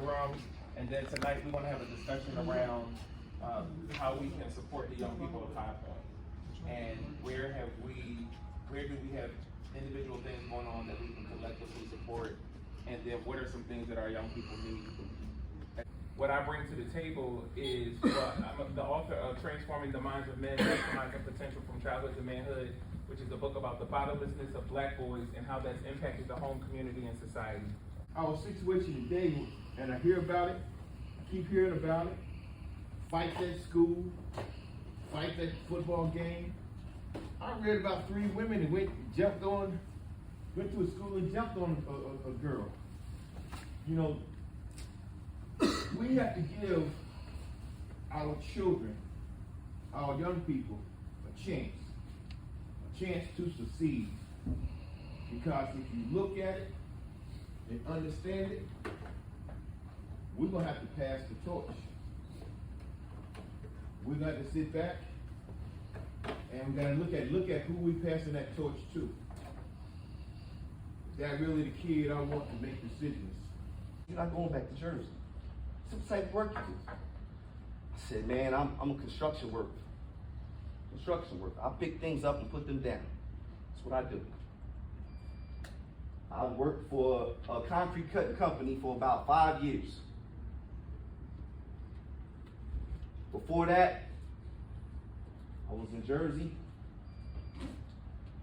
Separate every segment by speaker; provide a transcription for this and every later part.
Speaker 1: the room, and then tonight we're going to have a discussion around how we can support the young people of High Point, and where do we have individual things going on that we can collectively support, and then what are some things that our young people need. What I bring to the table is, I'm the author of Transforming the Minds of Men, Maximizing Potential from Childhood to Manhood, which is a book about the fatherlessness of Black boys and how that's impacted the home, community, and society.
Speaker 2: Our situation today, and I hear about it, I keep hearing about it, fights at school, fights at football game. I read about 3 women that went to a school and jumped on a girl. You know, we have to give our children, our young people, a chance to succeed. Because if you look at it and understand it, we're gonna have to pass the torch. We're gonna have to sit back and we gotta look at who we passing that torch to. Is that really the kid I want to make decisions?
Speaker 3: You're not going back to Jersey. It's the type of work you do. I said, man, I'm a construction worker. I pick things up and put them down. That's what I do. I worked for a concrete cutting company for about 5 years. Before that, I was in Jersey,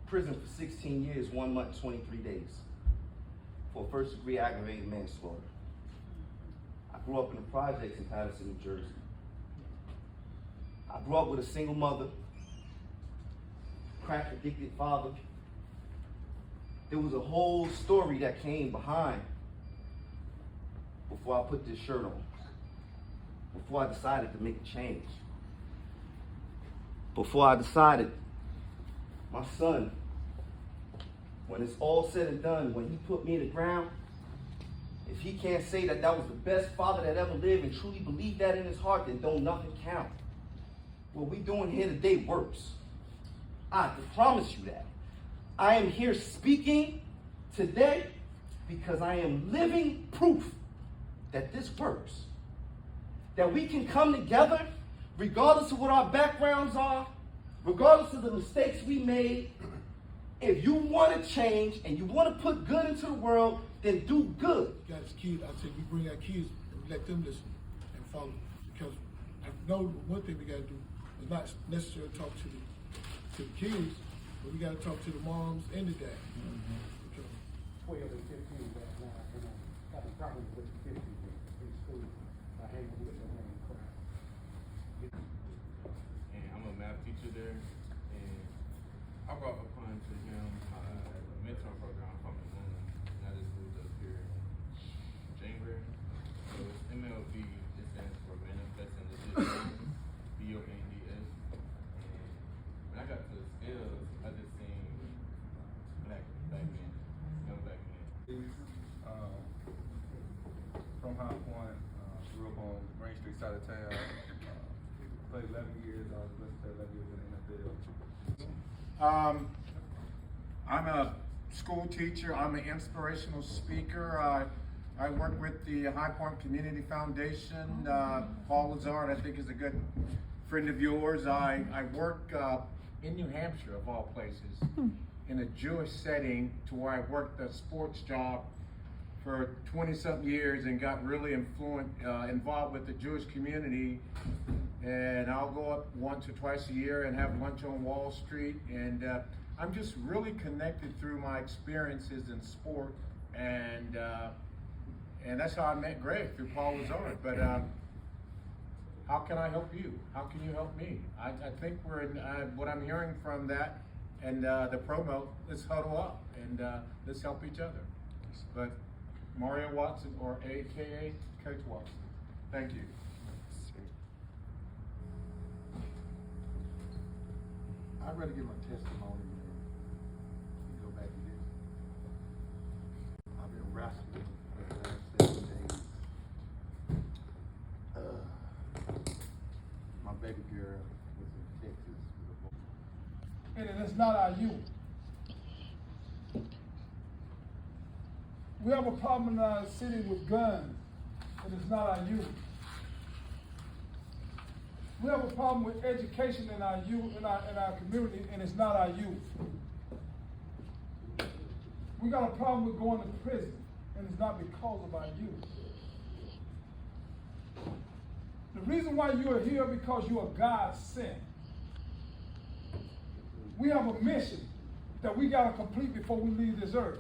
Speaker 3: prison for 16 years, 1 month, 23 days for first-degree aggravated manslaughter. I grew up in the projects in Patterson, New Jersey. I grew up with a single mother, crack-addicted father. There was a whole story that came behind before I put this shirt on, before I decided to make a change, before I decided my son, when it's all said and done, when he put me in the ground, if he can't say that that was the best father that ever lived and truly believe that in his heart, then don't nothing count. What we doing here today works. I can promise you that. I am here speaking today because I am living proof that this works. That we can come together regardless of what our backgrounds are, regardless of the mistakes we made. If you want to change and you want to put good into the world, then do good.
Speaker 4: You got kids, I said we bring our kids and we let them listen and follow. Because I know one thing we got to do is not necessarily talk to the kids, but we got to talk to the moms and the dads.
Speaker 5: 12 and 15 right now, and I got a problem with the 15 in school. I hang with them and cry.
Speaker 6: And I'm a math teacher there, and I brought upon to him my mentor program from the moon, and I just moved up here in January. So it's MLB, it stands for Manifesting the Vision, BONDS. And when I got to the skills, I just seen black men, young black men.
Speaker 7: From High Point, grew up on Green Street side of town. Played 11 years. I was blessed to 11 years in the NFL.
Speaker 8: I'm a school teacher. I'm an inspirational speaker. I work with the High Point Community Foundation. Paul Lazard, I think, is a good friend of yours. I work in New Hampshire, of all places, in a Jewish setting, to where I worked a sports job for 20-something years and got really involved with the Jewish community. And I'll go up once or twice a year and have lunch on Wall Street. And I'm just really connected through my experiences in sport. And that's how I met Greg, through Paul Lazard. But how can I help you? How can you help me? I think we're in, what I'm hearing from that and the promo, let's huddle up and let's help each other. But Mario Watson, or AKA Coach Watson. Thank you.
Speaker 4: I'd rather give my testimony than go back to this. I've been wrestling for the last 7 days. My baby girl was in Texas with a boy.
Speaker 9: And it's not our youth. We have a problem in our city with guns. and it's not our youth. We have a problem with education in our youth, in our community, and it's not our youth. We got a problem with going to prison, and it's not because of our youth. The reason why you are here because you are God sent. We have a mission that we got to complete before we leave this earth.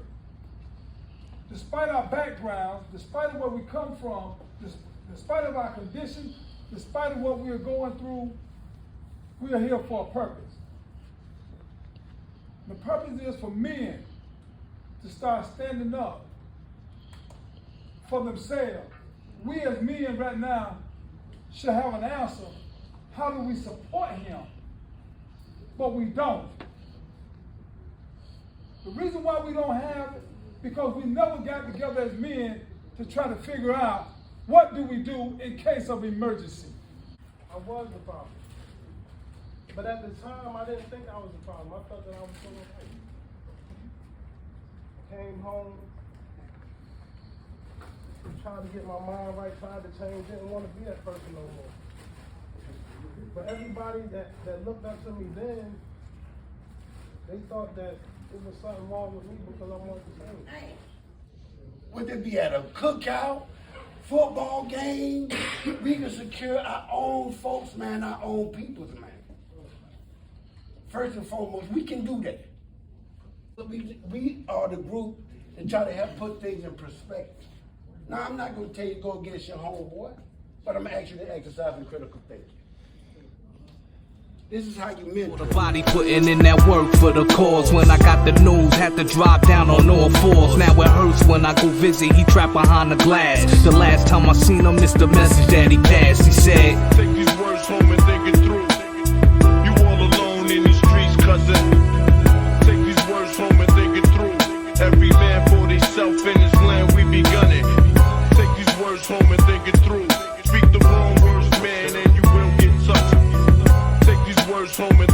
Speaker 9: Despite our backgrounds, despite of where we come from, despite of our condition, despite of what we are going through, we are here for a purpose. The purpose is for men to start standing up for themselves. We as men right now should have an answer. How do we support him? But we don't. The reason why we don't have it, because we never got together as men to try to figure out what do we do in case of emergency.
Speaker 5: I was the problem. But at the time, I didn't think I was the problem. I thought that I was doing right. Came home, trying to get my mind right, trying to change, didn't want to be that person no more. But everybody that looked up to me then, they thought that it was something wrong with me because I wanted to change.
Speaker 10: Whether it be at a cookout, football game, we can secure our own folks, man, our own peoples, man. First and foremost, we can do that. We are the group that try to help put things in perspective. Now, I'm not going to tell you to go against your homeboy, but I'm going to ask you to exercise in critical thinking. This is how you mentor.
Speaker 11: The body putting in that work for the cause. When I got the news, had to drop down on all fours. Now it hurts when I go visit, he trapped behind the glass. The last time I seen him, it's the message that he passed. He said,
Speaker 12: take these words home and think it through. You all alone in these streets, cousin. Take these words home and think it through. Every man for himself in this land, we be gunning. Take these words home and think it through. Speak the wrong words, man, and you will get touched. Take these words home and think